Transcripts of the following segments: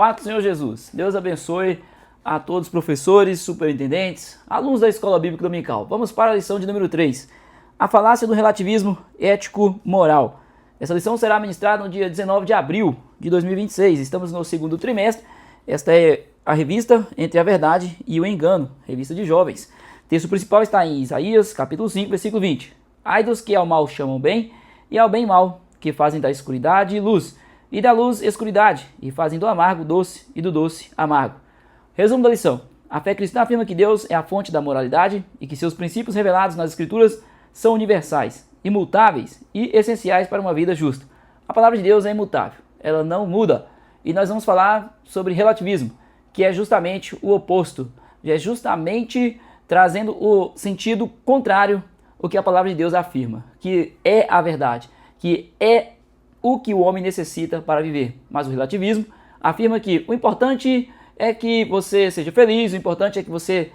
Paz do Senhor Jesus. Deus abençoe a todos os professores, superintendentes, alunos da Escola Bíblica Dominical. Vamos para a lição de número 3. A falácia do relativismo ético-moral. Essa lição será ministrada no dia 19 de abril de 2026. Estamos no segundo trimestre. Esta é a revista Entre a Verdade e o Engano, revista de jovens. O texto principal está em Isaías, capítulo 5, versículo 20. Ai dos que ao mal chamam bem, e ao bem mal, que fazem da escuridade luz, e da luz escuridade, e fazem do amargo doce, e do doce amargo. Resumo da lição. A fé cristã afirma que Deus é a fonte da moralidade e que seus princípios revelados nas Escrituras são universais, imutáveis e essenciais para uma vida justa. A palavra de Deus é imutável, ela não muda. E nós vamos falar sobre relativismo, que é justamente o oposto, é justamente trazendo o sentido contrário ao que a palavra de Deus afirma, que é a verdade, que é o que o homem necessita para viver. Mas o relativismo afirma que o importante é que você seja feliz, o importante é que você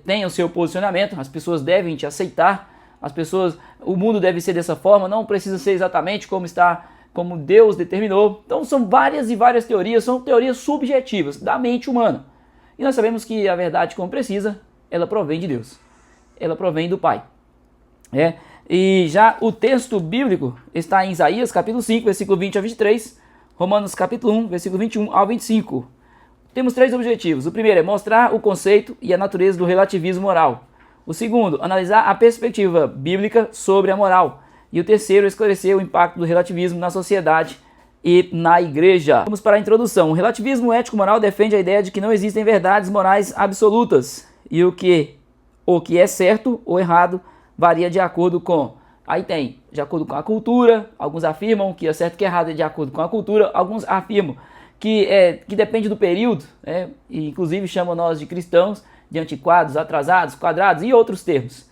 tenha o seu posicionamento, as pessoas devem te aceitar, o mundo deve ser dessa forma, não precisa ser exatamente como Deus determinou. Então são várias e várias teorias, são teorias subjetivas da mente humana. E nós sabemos que a verdade, como precisa, ela provém de Deus, ela provém do Pai. E já o texto bíblico está em Isaías, capítulo 5, versículo 20 a 23, Romanos, capítulo 1, versículo 21 ao 25. Temos 3 objetivos. O primeiro é mostrar o conceito e a natureza do relativismo moral. O segundo, analisar a perspectiva bíblica sobre a moral. E o terceiro, esclarecer o impacto do relativismo na sociedade e na igreja. Vamos para a introdução. O relativismo ético-moral defende a ideia de que não existem verdades morais absolutas e o que é certo ou errado varia de acordo com... de acordo com a cultura, alguns afirmam que é certo e que é errado é de acordo com a cultura, alguns afirmam que depende do período, e inclusive chamam nós de cristãos, de antiquados, atrasados, quadrados e outros termos,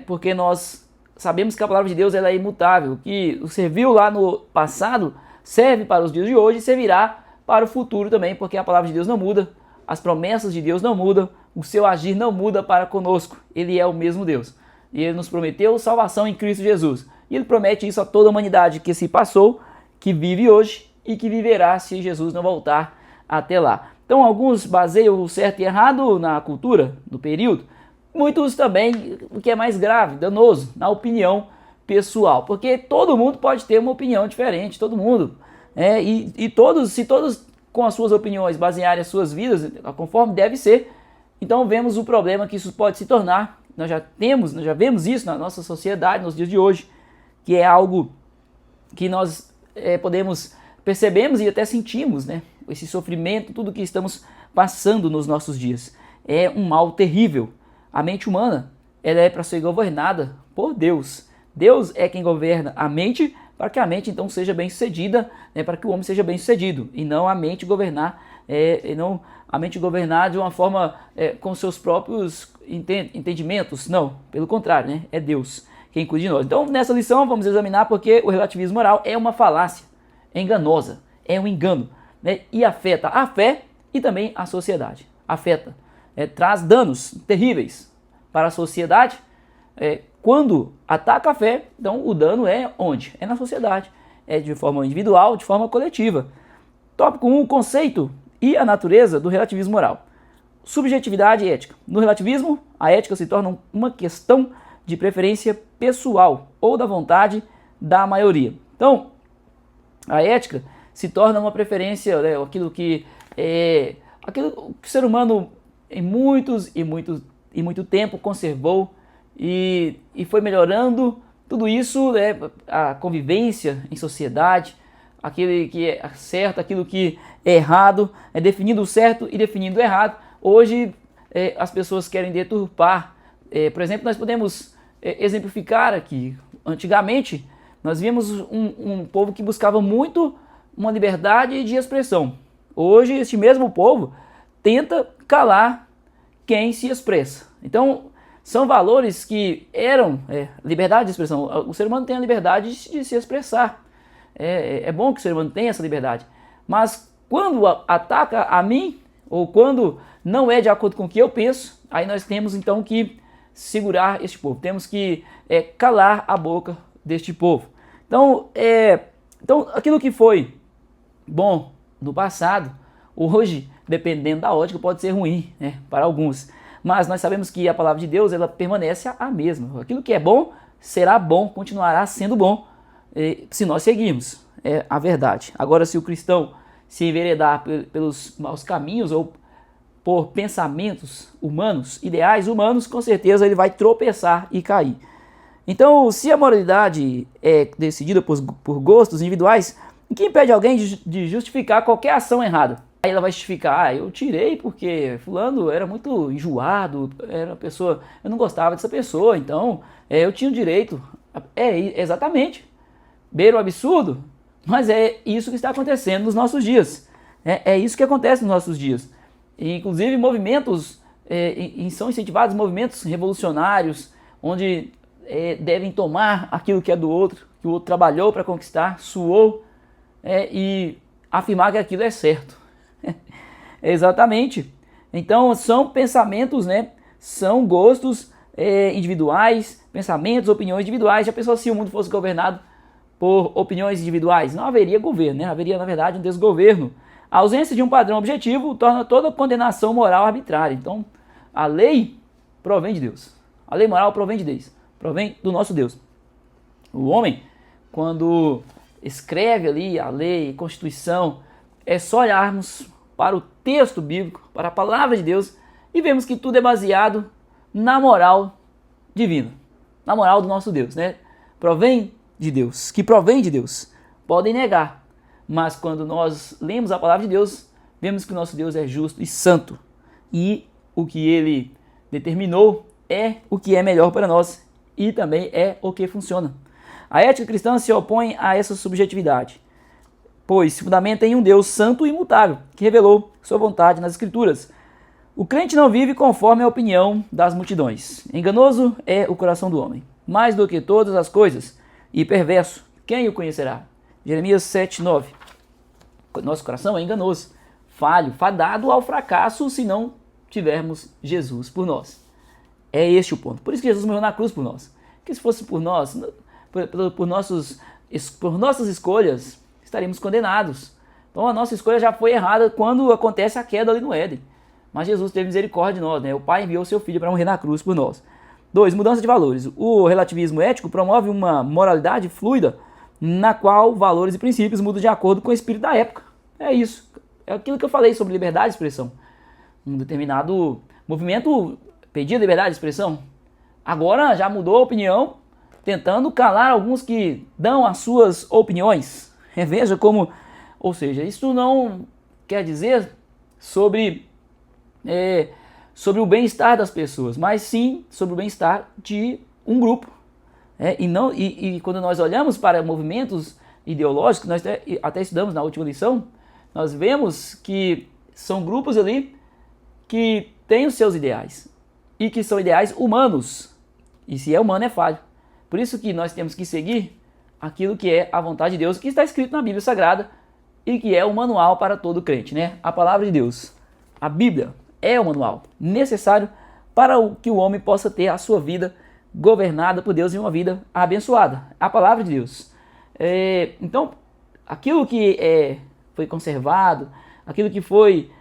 porque nós sabemos que a palavra de Deus ela é imutável, que o serviu lá no passado serve para os dias de hoje e servirá para o futuro também, porque a palavra de Deus não muda, as promessas de Deus não mudam, o seu agir não muda para conosco, ele é o mesmo Deus. E ele nos prometeu salvação em Cristo Jesus. E ele promete isso a toda a humanidade que se passou, que vive hoje e que viverá se Jesus não voltar até lá. Então alguns baseiam o certo e errado na cultura do período, muitos também, o que é mais grave, danoso, na opinião pessoal. Porque todo mundo pode ter uma opinião diferente, todo mundo. Se todos com as suas opiniões basearem as suas vidas conforme deve ser, então vemos o problema que isso pode se tornar. Nós já vemos isso na nossa sociedade, nos dias de hoje, que é algo que nós percebemos e até sentimos, esse sofrimento, tudo que estamos passando nos nossos dias. É um mal terrível. A mente humana, ela é para ser governada por Deus. Deus é quem governa a mente, para que a mente então seja bem-sucedida, para que o homem seja bem-sucedido, e não a mente governar, de uma forma com seus próprios entendimentos. Não, pelo contrário, é Deus quem cuida de nós. Então nessa lição vamos examinar porque o relativismo moral é uma falácia, é enganosa, é um engano, e afeta a fé e também a sociedade. Afeta, traz danos terríveis para a sociedade. Quando ataca a fé, então o dano é onde? É na sociedade, de forma individual, de forma coletiva. Tópico 1, conceito e a natureza do relativismo moral. Subjetividade e ética. No relativismo, a ética se torna uma questão de preferência pessoal ou da vontade da maioria. Então, a ética se torna uma preferência, aquilo que o ser humano em muito tempo conservou e foi melhorando. Tudo isso, a convivência em sociedade, aquilo que é certo, aquilo que é errado, definindo o certo e definindo o errado. Hoje as pessoas querem deturpar. Por exemplo, nós podemos exemplificar aqui. Antigamente, nós víamos um povo que buscava muito uma liberdade de expressão. Hoje, este mesmo povo tenta calar quem se expressa. Então, são valores que eram liberdade de expressão. O ser humano tem a liberdade de se expressar. É bom que o ser humano tenha essa liberdade. Mas quando ataca a mim, ou quando não é de acordo com o que eu penso, aí nós temos então que segurar este povo. Temos que calar a boca deste povo. Então, aquilo que foi bom no passado, hoje, dependendo da ótica, pode ser ruim, né, para alguns. Mas nós sabemos que a palavra de Deus, ela permanece a mesma. Aquilo que é bom, será bom, continuará sendo bom, se nós seguirmos. É a verdade. Agora, se o cristão se enveredar pelos maus caminhos ou por pensamentos humanos, ideais humanos, com certeza ele vai tropeçar e cair. Então, se a moralidade é decidida por gostos individuais, o que impede alguém de justificar qualquer ação errada? Aí ela vai justificar, eu tirei porque fulano era muito enjoado, era uma pessoa, eu não gostava dessa pessoa, então eu tinha o direito. Exatamente. Beira o absurdo, mas é isso que está acontecendo nos nossos dias. É isso que acontece nos nossos dias. E, inclusive movimentos, são incentivados movimentos revolucionários, onde devem tomar aquilo que é do outro, que o outro trabalhou para conquistar, suou, e afirmar que aquilo é certo. Exatamente. Então são pensamentos, né? São gostos individuais, pensamentos, opiniões individuais. Já pensou se o mundo fosse governado por opiniões individuais? Não haveria governo, né? Haveria, na verdade, um desgoverno. A ausência de um padrão objetivo torna toda condenação moral arbitrária. Então, a lei provém de Deus. A lei moral provém de Deus. Provém do nosso Deus. O homem, quando escreve ali a lei, a Constituição, é só olharmos para o texto bíblico, para a palavra de Deus, e vemos que tudo é baseado na moral divina, na moral do nosso Deus, né? Provém de Deus, que provém de Deus. Podem negar, mas quando nós lemos a palavra de Deus, vemos que o nosso Deus é justo e santo, e o que ele determinou é o que é melhor para nós, e também é o que funciona. A ética cristã se opõe a essa subjetividade, pois se fundamenta em um Deus santo e imutável, que revelou sua vontade nas Escrituras. O crente não vive conforme a opinião das multidões. Enganoso é o coração do homem, mais do que todas as coisas, e perverso, quem o conhecerá? Jeremias 7:9. Nosso coração é enganoso, falho, fadado ao fracasso se não tivermos Jesus por nós. É este o ponto. Por isso que Jesus morreu na cruz por nós. Que se fosse por nós, por nossas escolhas, estaríamos condenados. Então a nossa escolha já foi errada quando acontece a queda ali no Éden. Mas Jesus teve misericórdia de nós, né? O Pai enviou seu Filho para morrer na cruz por nós. 2. Mudança de valores. O relativismo ético promove uma moralidade fluida, na qual valores e princípios mudam de acordo com o espírito da época. É isso. É aquilo que eu falei sobre liberdade de expressão. Um determinado movimento pedia liberdade de expressão. Agora já mudou a opinião, tentando calar alguns que dão as suas opiniões. Veja como, ou seja, isso não quer dizer sobre o bem-estar das pessoas, mas sim sobre o bem-estar de um grupo. E quando nós olhamos para movimentos ideológicos, nós até estudamos na última lição, nós vemos que são grupos ali que têm os seus ideais e que são ideais humanos. E se é humano, é falho. Por isso que nós temos que seguir aquilo que é a vontade de Deus, que está escrito na Bíblia Sagrada e que é o manual para todo crente, né? A palavra de Deus, a Bíblia, é o manual necessário para que o homem possa ter a sua vida governada por Deus e uma vida abençoada. A palavra de Deus. Então, aquilo que foi conservado, aquilo que foi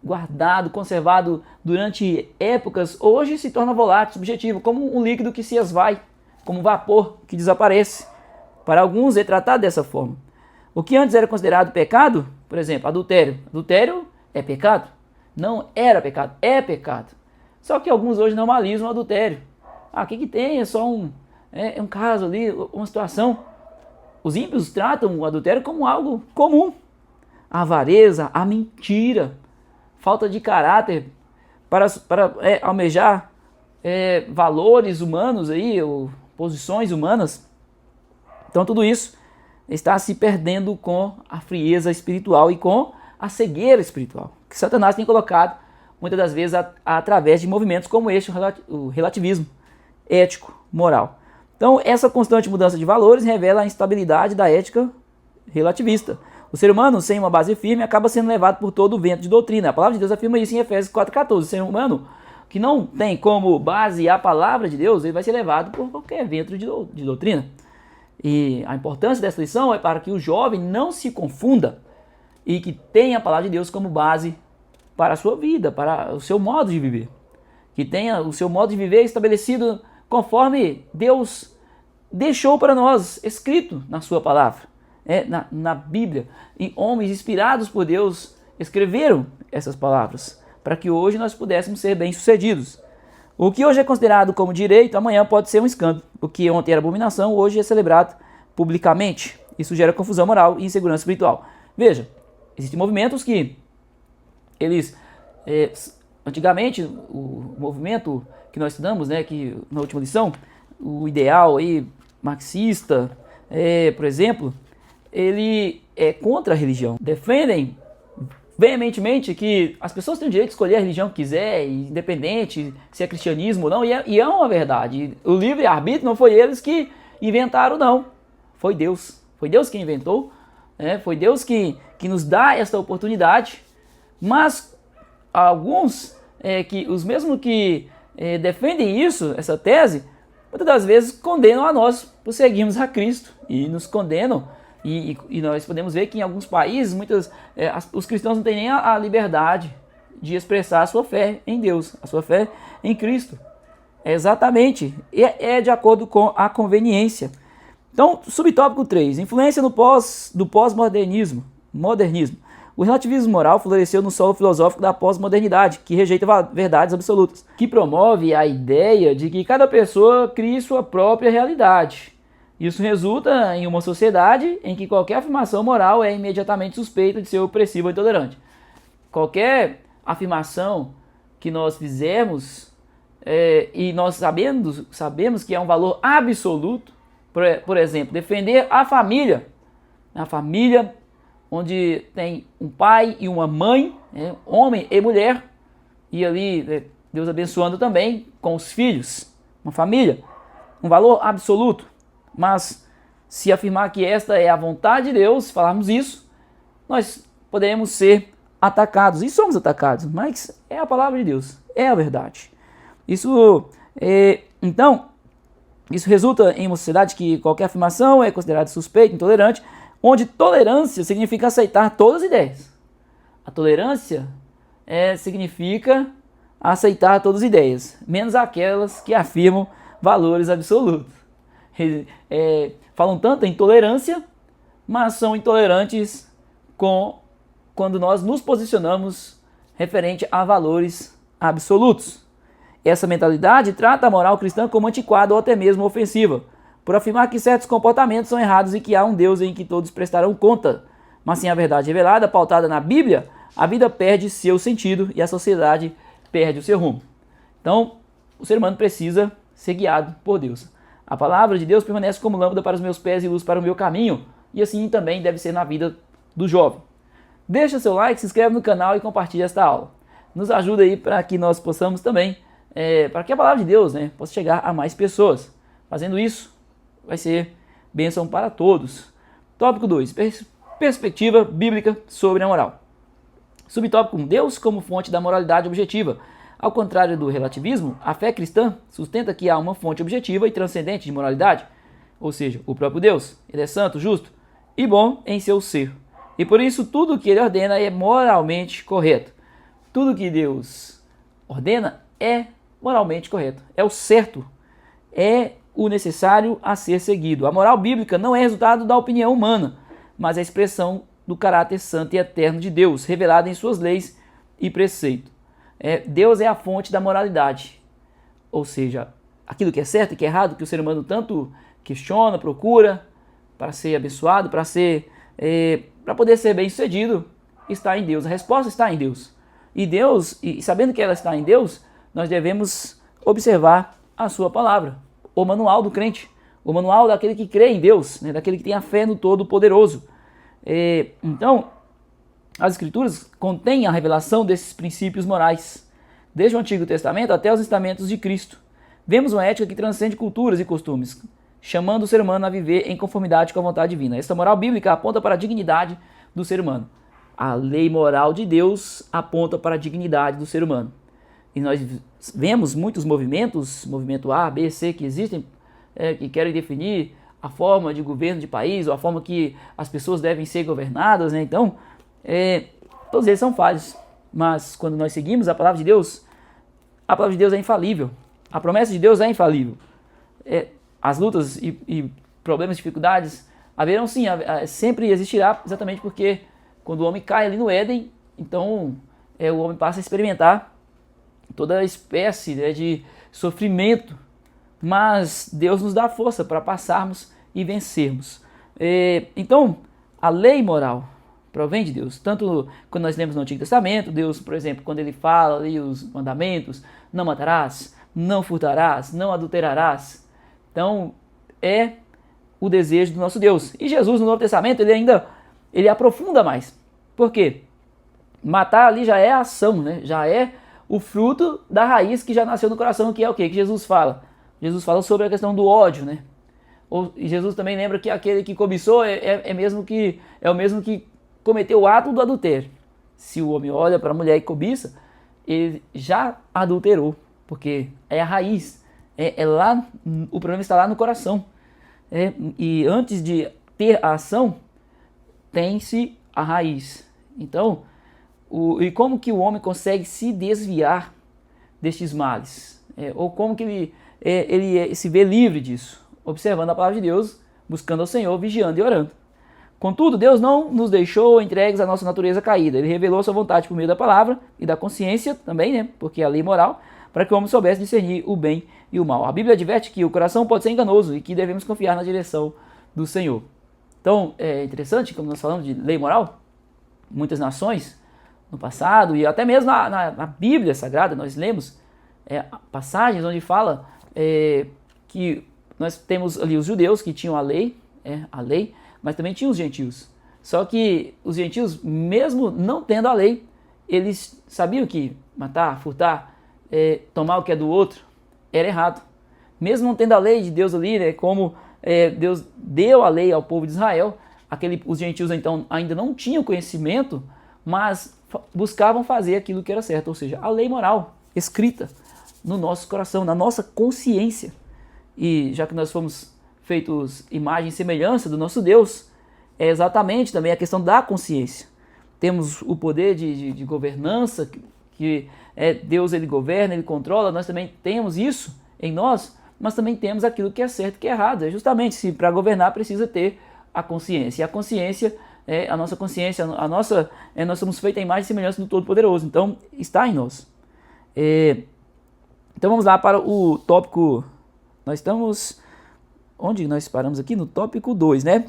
guardado, conservado durante épocas, hoje se torna volátil, subjetivo, como um líquido que se esvai, como um vapor que desaparece. Para alguns é tratado dessa forma. O que antes era considerado pecado, por exemplo, adultério. Adultério é pecado? Não era pecado, é pecado. Só que alguns hoje normalizam o adultério. O que tem? É só um caso ali, uma situação. Os ímpios tratam o adultério como algo comum. A avareza, a mentira, falta de caráter para almejar valores humanos aí, ou posições humanas. Então tudo isso está se perdendo com a frieza espiritual e com a cegueira espiritual, que Satanás tem colocado muitas das vezes através de movimentos como este, o relativismo ético, moral. Então essa constante mudança de valores revela a instabilidade da ética relativista. O ser humano, sem uma base firme, acaba sendo levado por todo o vento de doutrina. A palavra de Deus afirma isso em Efésios 4,14. O ser humano que não tem como base a palavra de Deus, ele vai ser levado por qualquer vento de doutrina. E a importância dessa lição é para que o jovem não se confunda e que tenha a palavra de Deus como base para a sua vida, para o seu modo de viver. Que tenha o seu modo de viver estabelecido conforme Deus deixou para nós, escrito na sua palavra, na Bíblia. E homens inspirados por Deus escreveram essas palavras, para que hoje nós pudéssemos ser bem-sucedidos. O que hoje é considerado como direito, amanhã pode ser um escândalo. O que ontem era abominação, hoje é celebrado publicamente. Isso gera confusão moral e insegurança espiritual. Veja, existem movimentos que eles... antigamente, o movimento que nós estudamos, que na última lição, o ideal aí, marxista, por exemplo, ele é contra a religião. Defendem veementemente que as pessoas têm o direito de escolher a religião que quiser, independente se é cristianismo ou não, e é uma verdade. O livre-arbítrio não foi eles que inventaram, não. Foi Deus. Foi Deus que inventou, foi Deus que nos dá esta oportunidade, mas alguns, os mesmos que defendem isso, essa tese, muitas das vezes condenam a nós por seguirmos a Cristo e nos condenam. E nós podemos ver que em alguns países, os cristãos não têm nem a liberdade de expressar a sua fé em Deus, a sua fé em Cristo. Exatamente, é de acordo com a conveniência. Então, subtópico 3, influência do pós-modernismo. O relativismo moral floresceu no solo filosófico da pós-modernidade, que rejeita verdades absolutas, que promove a ideia de que cada pessoa crie sua própria realidade. Isso resulta em uma sociedade em que qualquer afirmação moral é imediatamente suspeita de ser opressiva ou intolerante. Qualquer afirmação que nós fizermos, e nós sabemos que é um valor absoluto, por exemplo, defender a família onde tem um pai e uma mãe, homem e mulher, e ali Deus abençoando também com os filhos, uma família, um valor absoluto. Mas se afirmar que esta é a vontade de Deus, se falarmos isso, nós poderemos ser atacados, e somos atacados, mas é a palavra de Deus, é a verdade. Então, isso resulta em uma sociedade que qualquer afirmação é considerada suspeita, intolerante, onde tolerância significa aceitar todas as ideias. A tolerância significa aceitar todas as ideias, menos aquelas que afirmam valores absolutos. Falam tanto em tolerância, mas são intolerantes quando nós nos posicionamos referente a valores absolutos. Essa mentalidade trata a moral cristã como antiquada ou até mesmo ofensiva, por afirmar que certos comportamentos são errados e que há um Deus em que todos prestarão conta. Mas sem a verdade revelada, pautada na Bíblia, a vida perde seu sentido e a sociedade perde o seu rumo. Então, o ser humano precisa ser guiado por Deus. A palavra de Deus permanece como lâmpada para os meus pés e luz para o meu caminho, e assim também deve ser na vida do jovem. Deixa seu like, se inscreve no canal e compartilha esta aula. Nos ajuda aí para que nós possamos também, para que a palavra de Deus possa chegar a mais pessoas. Fazendo isso, vai ser bênção para todos. Tópico 2, perspectiva bíblica sobre a moral. Subtópico 1, Deus como fonte da moralidade objetiva. Ao contrário do relativismo, a fé cristã sustenta que há uma fonte objetiva e transcendente de moralidade, ou seja, o próprio Deus. Ele é santo, justo e bom em seu ser. E por isso tudo o que ele ordena é moralmente correto. Tudo que Deus ordena é moralmente correto. É o certo. É o necessário a ser seguido. A moral bíblica não é resultado da opinião humana, mas é a expressão do caráter santo e eterno de Deus, revelado em suas leis e preceitos. Deus é a fonte da moralidade. Ou seja, aquilo que é certo e que é errado, que o ser humano tanto questiona, procura, para ser abençoado, para poder ser bem sucedido, está em Deus. A resposta está em Deus. E Deus, e sabendo que ela está em Deus, nós devemos observar a sua palavra, o manual do crente, o manual daquele que crê em Deus, daquele que tem a fé no Todo-Poderoso. Então, as Escrituras contêm a revelação desses princípios morais, desde o Antigo Testamento até os ensinamentos de Cristo. Vemos uma ética que transcende culturas e costumes, chamando o ser humano a viver em conformidade com a vontade divina. Esta moral bíblica aponta para a dignidade do ser humano. A lei moral de Deus aponta para a dignidade do ser humano. E nós vemos muitos movimentos, movimento A, B, C, que existem, que querem definir a forma de governo de país, ou a forma que as pessoas devem ser governadas. Então, Todos eles são falhos, mas quando nós seguimos a palavra de Deus é infalível. A promessa de Deus é infalível. As lutas e problemas, dificuldades haverão sim, sempre existirá, exatamente porque quando o homem cai ali no Éden, então o homem passa a experimentar toda espécie, né, de sofrimento, mas Deus nos dá força para passarmos e vencermos. Então, a lei moral provém de Deus. Tanto quando nós lemos no Antigo Testamento, Deus, por exemplo, quando ele fala ali os mandamentos, não matarás, não furtarás, não adulterarás. Então, é o desejo do nosso Deus. E Jesus, no Novo Testamento, ele aprofunda mais. Por quê? Matar ali já é a ação, né? Já é o fruto da raiz que já nasceu no coração, que é o quê? Que Jesus fala. Jesus fala sobre a questão do ódio, né? E Jesus também lembra que aquele que cobiçou é o mesmo que cometeu o ato do adultério. Se o homem olha para a mulher e cobiça, ele já adulterou, porque é a raiz. Lá, o problema está lá no coração. E antes de ter a ação, tem-se a raiz. Então, e como que o homem consegue se desviar destes males? Ou como que ele se vê livre disso? Observando a palavra de Deus, buscando ao Senhor, vigiando e orando. Contudo, Deus não nos deixou entregues à nossa natureza caída. Ele revelou a sua vontade por meio da palavra e da consciência também, né? Porque é a lei moral, para que o homem soubesse discernir o bem e o mal. A Bíblia adverte que o coração pode ser enganoso e que devemos confiar na direção do Senhor. Então, é interessante, como nós falamos de lei moral, muitas nações no passado e até mesmo na Bíblia Sagrada nós lemos passagens onde fala que nós temos ali os judeus que tinham a lei, mas também tinham os gentios. Só que os gentios, mesmo não tendo a lei, eles sabiam que matar, furtar, tomar o que é do outro era errado. Mesmo não tendo a lei de Deus ali, né, como Deus deu a lei ao povo de Israel, os gentios então ainda não tinham conhecimento, mas buscavam fazer aquilo que era certo, ou seja, a lei moral escrita no nosso coração, na nossa consciência. E já que nós fomos feitos imagem e semelhança do nosso Deus, é exatamente também a questão da consciência. Temos o poder de governança, que Deus ele governa, ele controla, nós também temos isso em nós, mas também temos aquilo que é certo e que é errado. Justamente, se para governar precisa ter a consciência. E a consciência, a nossa consciência, nós somos feitos a imagem e semelhança do Todo-Poderoso, então está em nós. Então vamos lá para o tópico, nós estamos, onde nós paramos aqui? No tópico 2, né?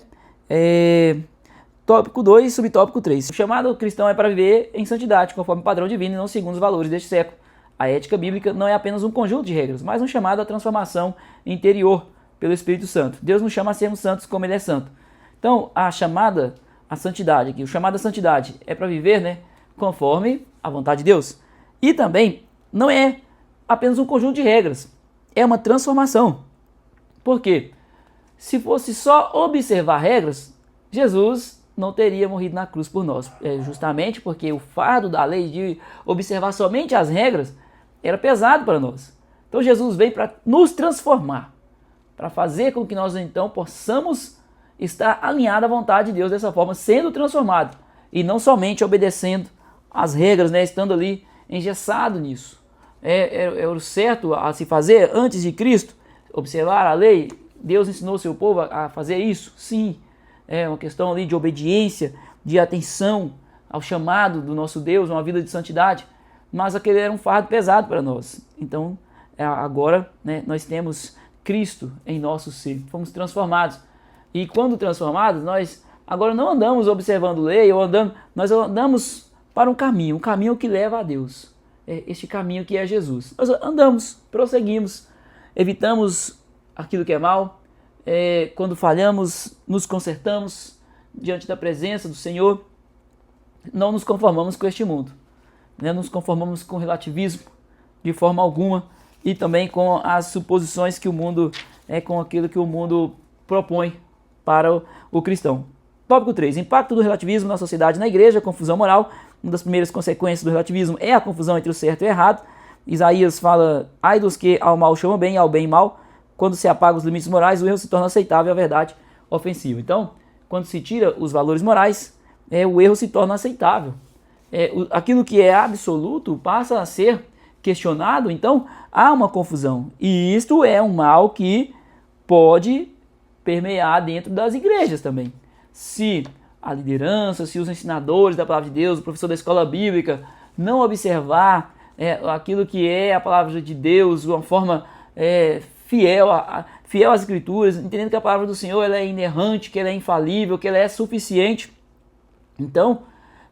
Tópico 2, subtópico 3. O chamado cristão é para viver em santidade, conforme o padrão divino e não segundo os valores deste século. A ética bíblica não é apenas um conjunto de regras, mas um chamado à transformação interior pelo Espírito Santo. Deus nos chama a sermos santos como Ele é santo. Então, a chamada à santidade aqui, o chamado à santidade é para viver, né, conforme a vontade de Deus. E também não é apenas um conjunto de regras, é uma transformação. Por quê? Se fosse só observar regras, Jesus não teria morrido na cruz por nós. Justamente porque o fardo da lei de observar somente as regras era pesado para nós. Então Jesus veio para nos transformar, para fazer com que nós então possamos estar alinhados à vontade de Deus dessa forma, sendo transformados e não somente obedecendo as regras, né, estando ali engessado nisso. É o certo a se fazer antes de Cristo, observar a lei. Deus ensinou seu povo a fazer isso? Sim. É uma questão ali de obediência, de atenção ao chamado do nosso Deus, uma vida de santidade. Mas aquele era um fardo pesado para nós. Então, agora, né, nós temos Cristo em nosso ser. Fomos transformados. E quando transformados, nós agora não andamos observando lei, nós andamos para um caminho que leva a Deus. Este caminho que é Jesus. Nós andamos, prosseguimos, evitamos aquilo que é mal. Quando falhamos, nos consertamos diante da presença do Senhor. Não nos conformamos com este mundo, né? Nos conformamos com o relativismo de forma alguma e também com as suposições que o mundo com aquilo que o mundo propõe para o cristão. Tópico 3. Impacto do relativismo na sociedade e na igreja, confusão moral. Uma das primeiras consequências do relativismo é a confusão entre o certo e o errado. Isaías fala: ai dos que ao mal chamam bem, ao bem mal. Quando se apaga os limites morais, o erro se torna aceitável e a verdade ofensiva. Então, quando se tira os valores morais, o erro se torna aceitável. Aquilo que é absoluto passa a ser questionado, então há uma confusão. E isto é um mal que pode permear dentro das igrejas também. Se a liderança, se os ensinadores da palavra de Deus, o professor da escola bíblica, não observar aquilo que é a palavra de Deus de uma forma fiel às escrituras, entendendo que a palavra do Senhor ela é inerrante, que ela é infalível, que ela é suficiente. Então,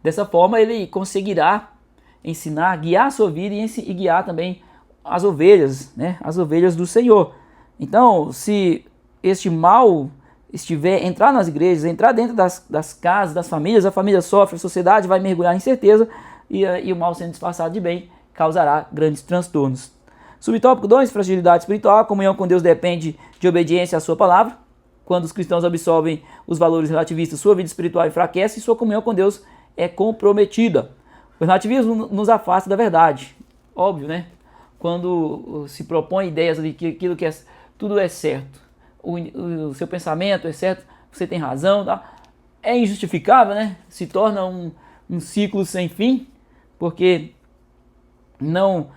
dessa forma ele conseguirá ensinar, guiar a sua vida e guiar também as ovelhas, né? As ovelhas do Senhor. Então, se este mal entrar nas igrejas, entrar dentro das casas, das famílias, a família sofre, a sociedade vai mergulhar em incerteza e o mal sendo disfarçado de bem causará grandes transtornos. Subtópico 2, fragilidade espiritual. A comunhão com Deus depende de obediência à sua palavra. Quando os cristãos absorvem os valores relativistas, sua vida espiritual enfraquece e sua comunhão com Deus é comprometida. O relativismo nos afasta da verdade. Óbvio, né? Quando se propõe ideias de que aquilo que tudo é certo, o seu pensamento é certo, você tem razão, tá? É injustificável, né? Se torna um ciclo sem fim, porque não,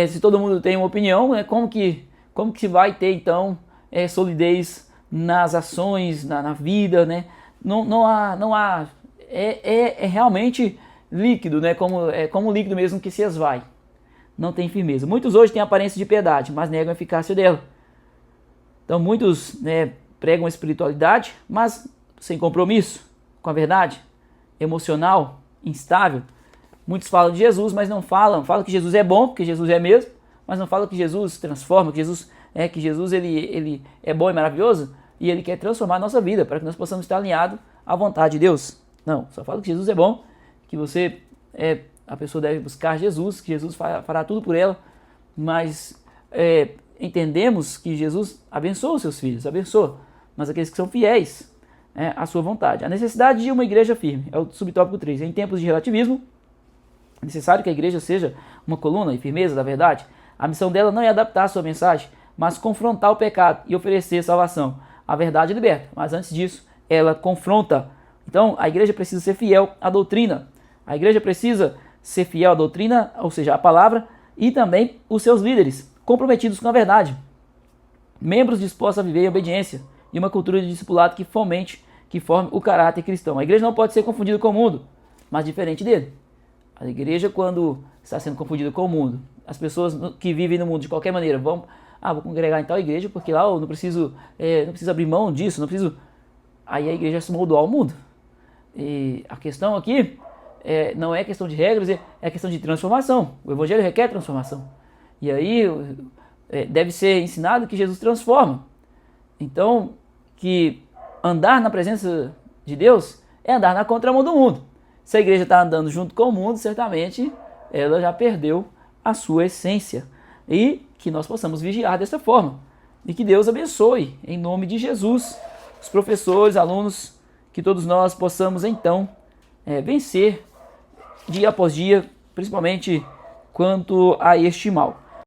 se todo mundo tem uma opinião, né? Como que se vai ter então solidez nas ações, na vida, né? Não há realmente líquido, né? Como líquido mesmo que se esvai. Não tem firmeza. Muitos hoje têm aparência de piedade, mas negam a eficácia dela. Então muitos pregam a espiritualidade, mas sem compromisso com a verdade, emocional, instável. Muitos falam de Jesus, mas não falam que Jesus é bom, porque Jesus é mesmo, mas não falam que Jesus transforma, que Jesus ele é bom e maravilhoso, e ele quer transformar a nossa vida, para que nós possamos estar alinhados à vontade de Deus. Não, só fala que Jesus é bom, que a pessoa deve buscar Jesus, que Jesus fará tudo por ela, mas entendemos que Jesus abençoa os seus filhos, abençoa, mas aqueles que são fiéis à sua vontade. A necessidade de uma igreja firme, é o subtópico 3. Em tempos de relativismo, é necessário que a igreja seja uma coluna e firmeza da verdade. A missão dela não é adaptar a sua mensagem, mas confrontar o pecado e oferecer salvação. A verdade liberta, mas antes disso, ela confronta. Então, a igreja precisa ser fiel à doutrina. A igreja precisa ser fiel à doutrina, ou seja, à palavra, e também os seus líderes, comprometidos com a verdade. Membros dispostos a viver em obediência e uma cultura de discipulado que forme o caráter cristão. A igreja não pode ser confundida com o mundo, mas diferente dele. A igreja, quando está sendo confundida com o mundo, as pessoas que vivem no mundo de qualquer maneira vou congregar em tal igreja porque lá eu não preciso abrir mão disso, não preciso. Aí a igreja se moldou ao mundo. E a questão aqui não é questão de regras, é questão de transformação. O evangelho requer transformação. E aí deve ser ensinado que Jesus transforma. Então, que andar na presença de Deus é andar na contramão do mundo. Se a igreja está andando junto com o mundo, certamente ela já perdeu a sua essência. E que nós possamos vigiar dessa forma. E que Deus abençoe, em nome de Jesus, os professores, alunos, que todos nós possamos então vencer dia após dia, principalmente quanto a este mal.